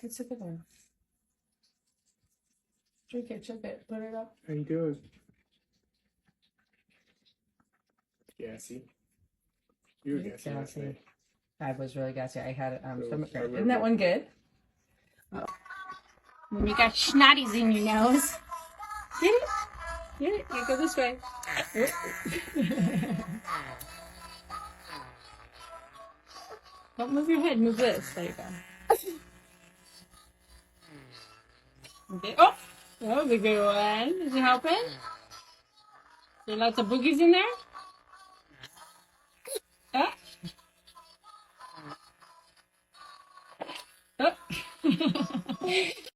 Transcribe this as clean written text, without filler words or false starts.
It's a good one. Drink it, chug it, put it up. How you doing? Gassy. You were gassy last night. I was really gassy. I had stomach cramp. remember. Isn't that one good? When you got schnotties in your nose. Get it? Get it? You go this way. Don't move your head. Move this. There you go. Okay. Oh! That was a good one. Is it helping? There are lots of boogies in there? Oh. Oh.